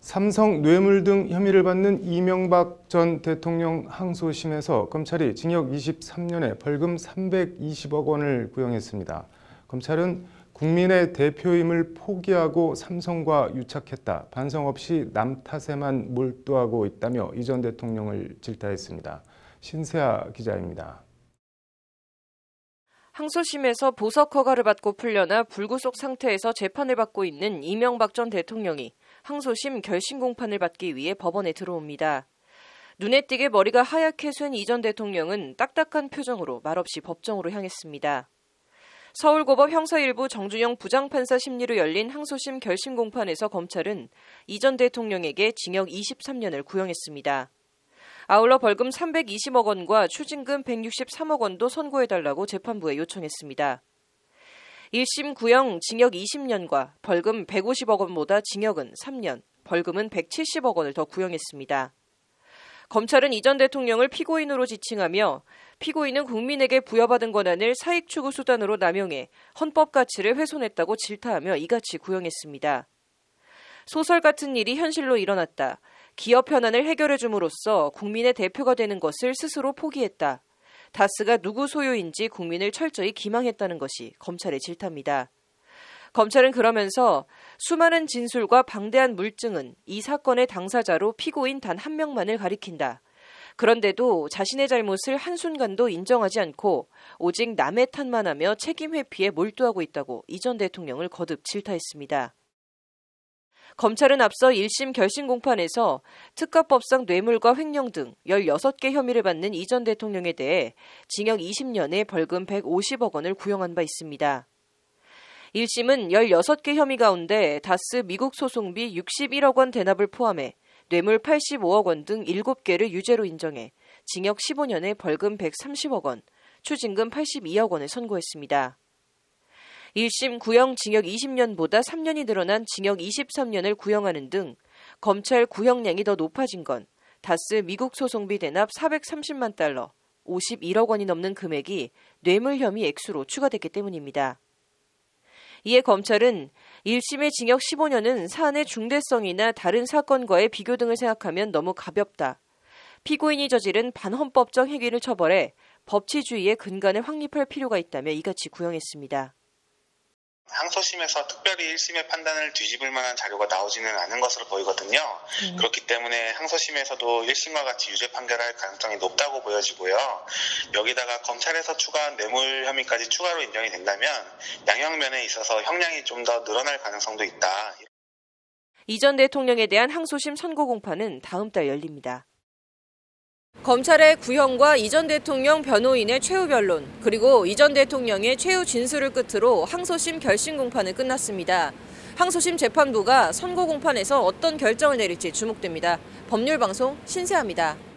삼성 뇌물 등 혐의를 받는 이명박 전 대통령 항소심에서 검찰이 징역 23년에 벌금 320억 원을 구형했습니다. 검찰은 국민의 대표임을 포기하고 삼성과 유착했다. 반성 없이 남 탓에만 몰두하고 있다며 이 전 대통령을 질타했습니다. 신세아 기자입니다. 항소심에서 보석 허가를 받고 풀려나 불구속 상태에서 재판을 받고 있는 이명박 전 대통령이 항소심 결심 공판을 받기 위해 법원에 들어옵니다. 눈에 띄게 머리가 하얗게 쇳 이 전 대통령은 딱딱한 표정으로 말없이 법정으로 향했습니다. 서울고법 형사 1부 정준영 부장판사 심리로 열린 항소심 결심 공판에서 검찰은 이 전 대통령에게 징역 23년을 구형했습니다. 아울러 벌금 320억 원과 추징금 163억 원도 선고해달라고 재판부에 요청했습니다. 1심 구형 징역 20년과 벌금 150억 원보다 징역은 3년, 벌금은 170억 원을 더 구형했습니다. 검찰은 이 전 대통령을 피고인으로 지칭하며 피고인은 국민에게 부여받은 권한을 사익 추구 수단으로 남용해 헌법 가치를 훼손했다고 질타하며 이같이 구형했습니다. 소설 같은 일이 현실로 일어났다. 기업 현안을 해결해 줌으로써 국민의 대표가 되는 것을 스스로 포기했다. 다스가 누구 소유인지 국민을 철저히 기망했다는 것이 검찰의 질타입니다. 검찰은 그러면서 수많은 진술과 방대한 물증은 이 사건의 당사자로 피고인 단 한 명만을 가리킨다. 그런데도 자신의 잘못을 한순간도 인정하지 않고 오직 남의 탓만 하며 책임 회피에 몰두하고 있다고 이 전 대통령을 거듭 질타했습니다. 검찰은 앞서 1심 결심 공판에서 특가법상 뇌물과 횡령 등 16개 혐의를 받는 이 전 대통령에 대해 징역 20년에 벌금 150억 원을 구형한 바 있습니다. 1심은 16개 혐의 가운데 다스 미국 소송비 61억 원 대납을 포함해 뇌물 85억 원 등 7개를 유죄로 인정해 징역 15년에 벌금 130억 원, 추징금 82억 원을 선고했습니다. 1심 구형 징역 20년보다 3년이 늘어난 징역 23년을 구형하는 등 검찰 구형량이 더 높아진 건 다스 미국 소송비 대납 430만 달러, 51억 원이 넘는 금액이 뇌물 혐의 액수로 추가됐기 때문입니다. 이에 검찰은 1심의 징역 15년은 사안의 중대성이나 다른 사건과의 비교 등을 생각하면 너무 가볍다. 피고인이 저지른 반헌법적 행위를 처벌해 법치주의의 근간을 확립할 필요가 있다며 이같이 구형했습니다. 항소심에서 특별히 1심의 판단을 뒤집을 만한 자료가 나오지는 않은 것으로 보이거든요. 그렇기 때문에 항소심에서도 1심과 같이 유죄 판결할 가능성이 높다고 보여지고요. 여기다가 검찰에서 추가한 뇌물 혐의까지 추가로 인정이 된다면 양형면에 있어서 형량이 좀 더 늘어날 가능성도 있다. 이 전 대통령에 대한 항소심 선고 공판은 다음 달 열립니다. 검찰의 구형과 이 전 대통령 변호인의 최후 변론, 그리고 이 전 대통령의 최후 진술을 끝으로 항소심 결심 공판은 끝났습니다. 항소심 재판부가 선고 공판에서 어떤 결정을 내릴지 주목됩니다. 법률방송 신세아입니다.